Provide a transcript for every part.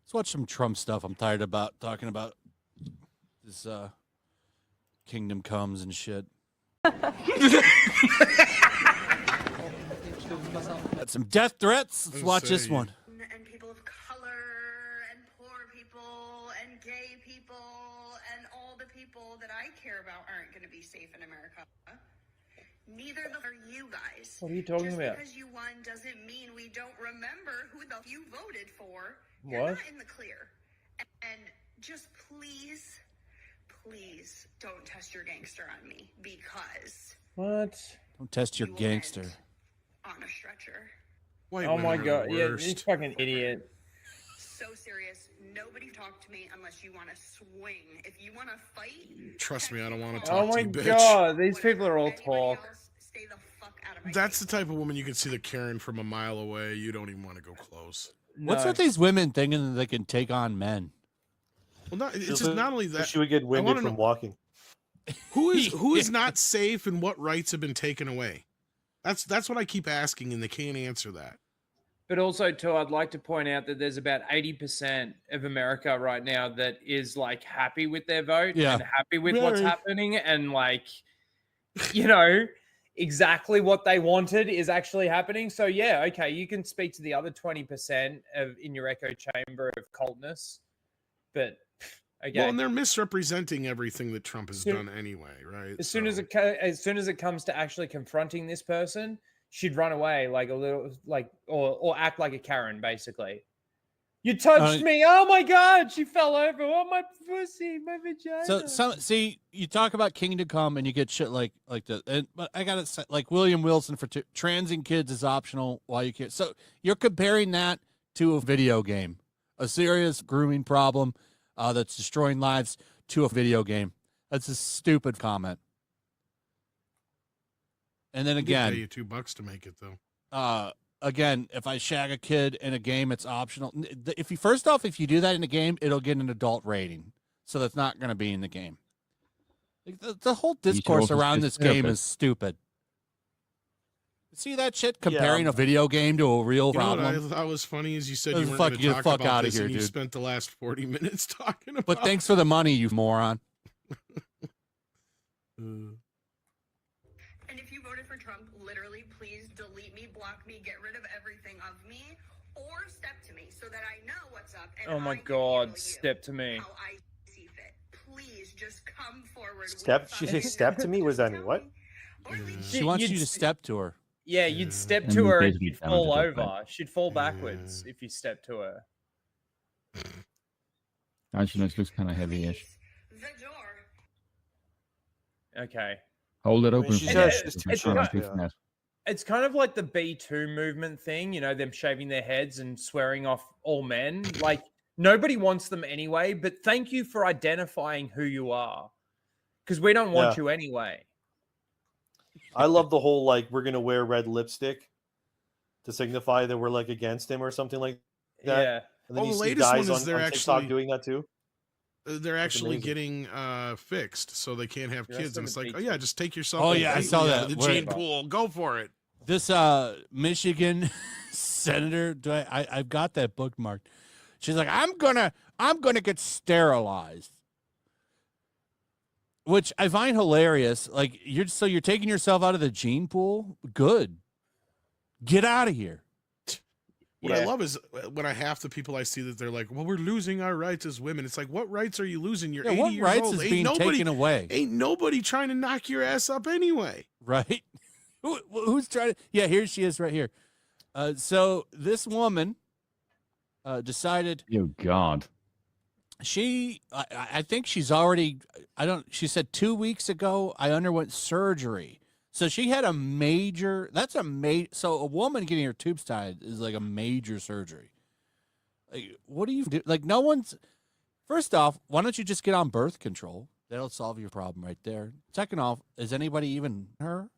Let's watch some Trump stuff. I'm tired about talking about this kingdom comes and shit. Got some death threats. Let's watch this one. And people of color and poor people and gay people and all the people that I care about aren't going to be safe in America. Neither are you guys. What are you talking about? Just because you won doesn't mean we don't remember who the you voted for. What? You're not in the clear. And just please don't test your gangster on me, because What? Don't test your you will gangster. end on a stretcher. White Oh my women are god! the Yeah, worst. you fucking idiot. So serious. Nobody talk to me unless you want to swing. If you want to fight, Trust me, I don't want to Oh talk my to you, bitch. god! These people are all Anybody talk. else, stay the fuck out of my That's face. the type of woman you can see the Karen from a mile away. You don't even want to go close. What's No. with these women thinking that they can take on men? Well, it's just not only that. She would get winded wanna from know- walking. Who is not safe and what rights have been taken away? That's what I keep asking, and they can't answer that. But also, too, I'd like to point out that there's about 80% of America right now that is like happy with their vote Yeah. and happy with what's Very. happening, and like, you know, exactly what they wanted is actually happening. So yeah, okay, you can speak to the other 20% of in your echo chamber of coldness, but okay. Well, and they're misrepresenting everything that Trump has Soon- done anyway, right? as soon as it comes to actually confronting this person, she'd run away like a little, like, or act like a Karen, basically. You touched me! Oh my god, she fell over! Oh my pussy, my vagina! So see, you talk about kingdom come and you get shit like that. And but I gotta say, like William Wilson for transing kids is optional while you can't. So you're comparing that to a video game, a serious grooming problem that's destroying lives, to a video game. That's a stupid comment. And then They again, pay you $2 to make it though. again, if I shag a kid in a game, it's optional. If you do that in a game, it'll get an adult rating, so that's not going to be in the game. Like, the whole discourse around this game is stupid. See that shit comparing a video game to a real You know what problem? I thought was funny is you said Get you the weren't fuck- going get to the talk fuck about outta this, here, and you dude. spent the last 40 minutes talking about. But thanks for the money, you moron. And if you voted for Trump, literally, please delete me, block me, get rid of everything of me, or step to me so that I know what's up. And Oh my I can god, handle you step to me. how I see fit. Please just come forward. Step? with She something. say step to me? Was that Just what? tell me. Or leave She me. wants You'd you to s- step to her. Yeah, you'd step And to her and basically she'd fall damage her, over. She'd fall backwards if you step to her. Actually, this looks kind of heavy-ish. Please, the door. Okay. Hold it open. she's for got- me. she's I'm trying to got- fix that. It's kind of like the B2 movement thing, you know, them shaving their heads and swearing off all men. Like, nobody wants them anyway, but thank you for identifying who you are. Because we don't want Yeah. you anyway. I love the whole like we're gonna wear red lipstick to signify that we're like against him or something like that. Yeah. And then Oh, you the see latest one guys is on, they're on TikTok actually- doing that too. They're actually amazing. getting fixed, so they can't have Yeah, kids. And that's it's like, what oh it yeah, takes. just take yourself. Oh, and yeah, I take saw me out that. of the Where- gene pool. Go for it. This Michigan senator, I've got that bookmarked. She's like, I'm gonna get sterilized, which I find hilarious. Like you're taking yourself out of the gene pool. Good, get out of here. What I Yeah. love is when I half the people I see that they're like, well, we're losing our rights as women. It's like, what rights are you losing? You're Yeah, 80 what years rights old. is Ain't being nobody, taken away? Ain't nobody trying to knock your ass up anyway. Right? Who's trying to? Yeah, here she is, right here. So this woman decided. Oh God. I think she's already, she said 2 weeks ago, I underwent surgery. So she had so a woman getting her tubes tied is like a major surgery. Like, what do you do? Like, first off, why don't you just get on birth control? That'll solve your problem right there. Second off, is anybody even her?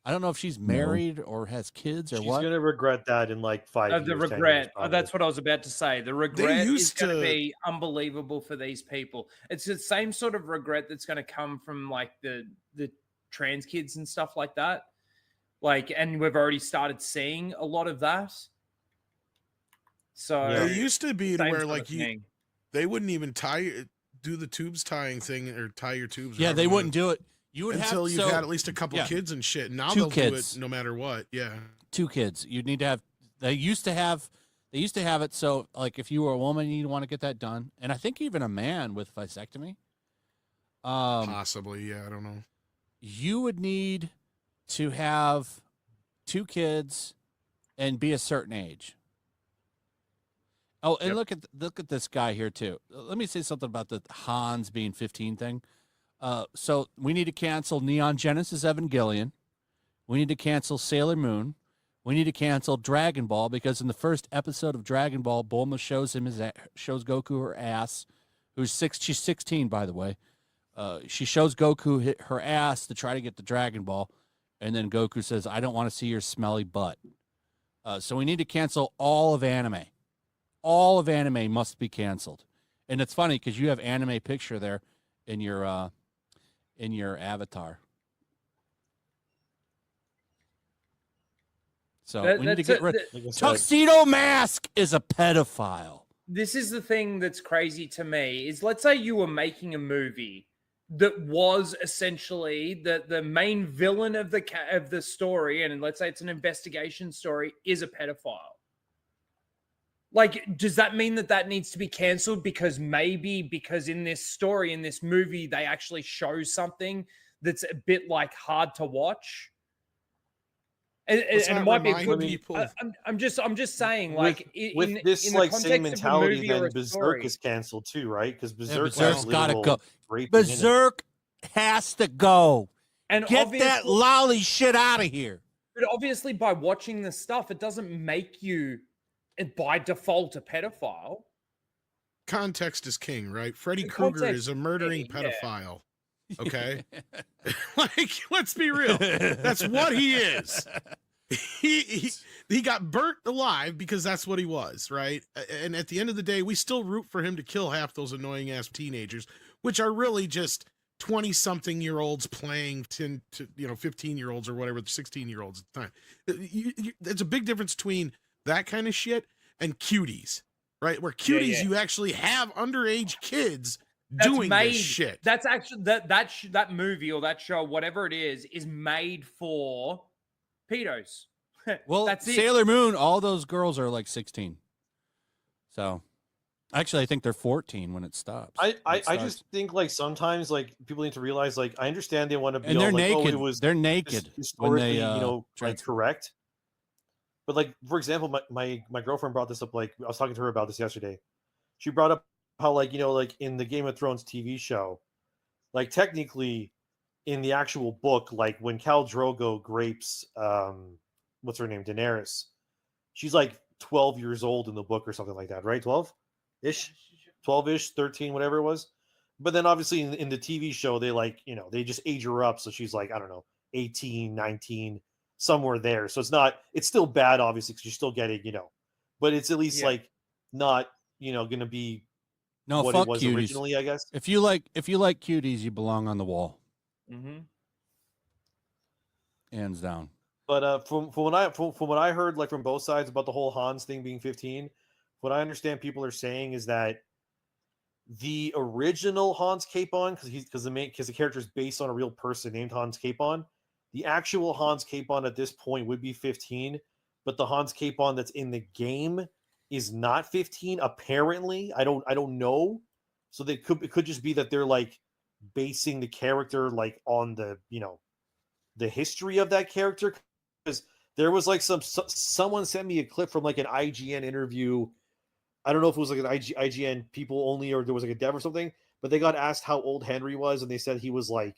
I don't know if she's married or has kids or She's what. gonna regret that in like 5 years. The 10 years, regret. probably. That's what I was about to say. The regret is used going to to- be unbelievable for these people. It's the same sort of regret that's going to come from like the trans kids and stuff like that. Like, and we've already started seeing a lot of that. So Yeah. It used to be to same where sort of like thing. they wouldn't even do the tubes tying thing or tie your tubes. Yeah, they wouldn't do it. You would until have you've so had at least a couple yeah. kids and shit. Now 2 they'll kids. do it no matter what. Yeah. 2 kids. You'd need to have. They used to have it. So like, if you were a woman, you'd want to get that done, and I think even a man with vasectomy. Possibly. Yeah. I don't know. You would need to have 2 kids and be a certain age. Oh, and look at this guy here too. Let me say something about the Hans being 15 thing. So we need to cancel Neon Genesis Evangelion. We need to cancel Sailor Moon. We need to cancel Dragon Ball, because in the first episode of Dragon Ball, Bulma shows shows Goku her ass. She's 16, by the way. She shows Goku her ass to try to get the Dragon Ball, and then Goku says, "I don't want to see your smelly butt." So we need to cancel all of anime. All of anime must be canceled. And it's funny because you have anime picture there in your avatar. So we need to get rid. Like I said, Tuxedo Mask is a pedophile. This is the thing that's crazy to me is, let's say you were making a movie that was essentially the main villain of the story, and let's say it's an investigation story, is a pedophile. Like, does that mean that needs to be canceled because in this story, in this movie, they actually show something that's a bit like hard to watch? And it might be a good. people. I'm just saying, like, with this in the like context same of a mentality, movie or then a Berserk story. is canceled too, right? Because Berserk's has gotta literal go. raping in it. Berserk has to go. And Get that lolly shit out of here. But obviously, by watching this stuff, it doesn't make you, by default, a pedophile. Context is king, right? Freddy The Krueger context is a murdering is king, yeah. pedophile. Okay. Like, let's be real. That's what he is. He got burnt alive because that's what he was, right? And at the end of the day, we still root for him to kill half those annoying ass teenagers, which are really just 20-something-year-olds playing 10 to 15-year-olds or whatever, 16-year-olds at the time. There's a big difference between that kind of shit and cuties, right? Where cuties, you actually have underage kids doing this shit. That's actually that movie or that show, whatever it is made for pedos. Well, that's it. Sailor Moon, all those girls are like 16. So, actually, I think they're 14 when it stops. I just think, like, sometimes, like, people need to realize, like, I understand they want to be and they're all, like, naked. oh, it was they're naked when historically, they like, correct. But, like, for example, my girlfriend brought this up. Like, I was talking to her about this yesterday. She brought up how, like, like in the Game of Thrones TV show, like, technically in the actual book, like, when Khal Drogo grapes what's her name, Daenerys, she's like 12 years old in the book or something like that, right? 12-ish, 12-ish, 13, whatever it was. But then obviously in the TV show, they, like, they just age her up, so she's like, I don't know, 18, 19, somewhere there. So it's still bad, obviously, because you're still getting, but it's at least like not, going to be what fuck it was cuties. originally, I guess. If you like cuties, you belong on the wall. Mm-hmm. Hands down. But from what I heard, like, from both sides about the whole Hans thing being 15, what I understand people are saying is that the original Hans Capon, because the character is based on a real person named Hans Capon, the actual Hans Capon at this point would be 15, but the Hans Capon that's in the game is not 15. Apparently, I don't know. So it could just be that they're, like, basing the character, like, on the the history of that character. Because there was, like, someone sent me a clip from, like, an IGN interview. I don't know if it was like an IGN people only, or there was like a dev or something, but they got asked how old Henry was, and they said he was like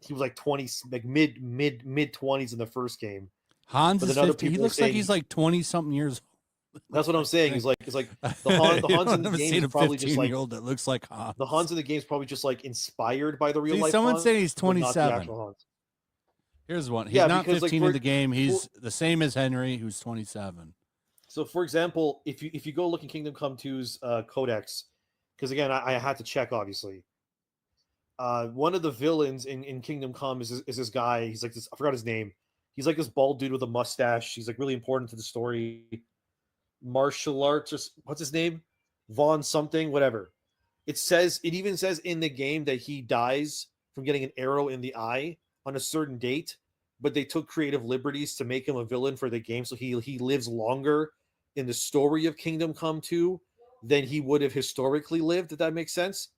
20, like mid 20s in the first game. Hans is 50. He looks like he's like 20 something years old. That's what I'm saying. It's like the Hans in the game is probably just like that looks like Hans. The Hans in the game is probably just like inspired by the real life. Someone Hans, saying he's but not the 27. actual Hans. Here's one. He's Yeah, not because, 15 like, in the game. He's the same as Henry, who's 27. So, for example, if you go look in Kingdom Come 2's codex, because again, I had to check, obviously. One of the villains in Kingdom Come is this guy. He's like this. I forgot his name. He's like this bald dude with a mustache. He's like really important to the story. martial arts, or what's his name, Vaughn something, whatever. It even says in the game that he dies from getting an arrow in the eye on a certain date, but they took creative liberties to make him a villain for the game, so he lives longer in the story of Kingdom Come 2 than he would have historically lived, if that makes sense.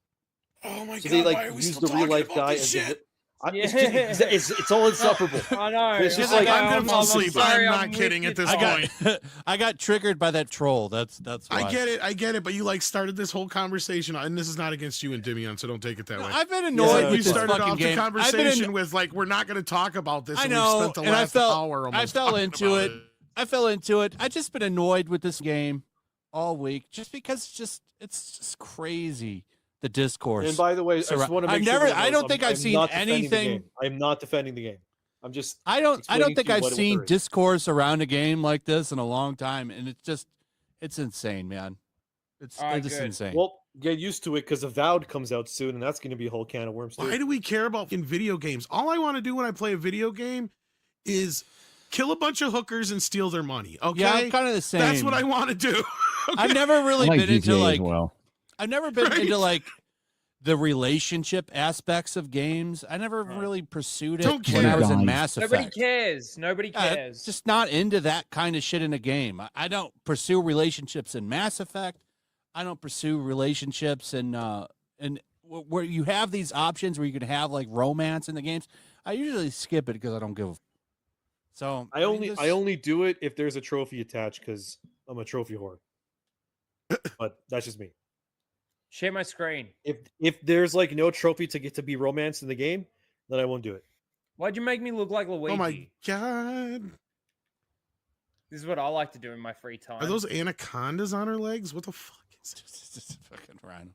Oh my So god! they Why like are we use still the real talking life about guy this as shit? it's all insufferable. I know. It's just I'm like, gonna fall asleep. sorry, I'm I'm not with kidding you. at this I point. got I got triggered by that troll. That's why. I get it, but you like started this whole conversation, and this is not against you and Dimion, so don't take it that No, way. I've been Yeah, annoyed you with You this started fucking off the game. conversation with like, we're not going to talk about this. I and know, we spent the and last hour I almost fell talking into about it. I fell into it. I just been annoyed with this game all week, just because it's just crazy. The discourse. and by the way, I just want to make sure I don't think I've seen anything. I'm not defending the game. I'm just I don't explaining think to you I've what seen there is. discourse around a game like this in a long time, and it's insane, man. It's All right, just good. insane. Well, get used to it because Avowed comes out soon, and that's going to be a whole can of worms. Too. Why do we care about in video games? All I want to do when I play a video game is kill a bunch of hookers and steal their money. Okay, yeah, I'm kind of the same. that's what I want to do. I've never really I like been into GTA like as well. I've never been Right? into like the relationship aspects of games. I never Right. really pursued it Don't when I was in care. Mass Effect. Nobody cares. Nobody Yeah, cares. just not into that kind of shit in a game. I don't pursue relationships in Mass Effect. I don't pursue relationships in where you have these options where you can have like romance in the games. I usually skip it because I don't give a so I this- only do it if there's a trophy attached because I'm a trophy whore. But that's just me. Share my screen. If there's like no trophy to get to be romance in the game, then I won't do it. Why'd you make me look like Luigi? Oh my god! This is what I like to do in my free time. Are those anacondas on her legs? What the fuck is it? just fucking rhino.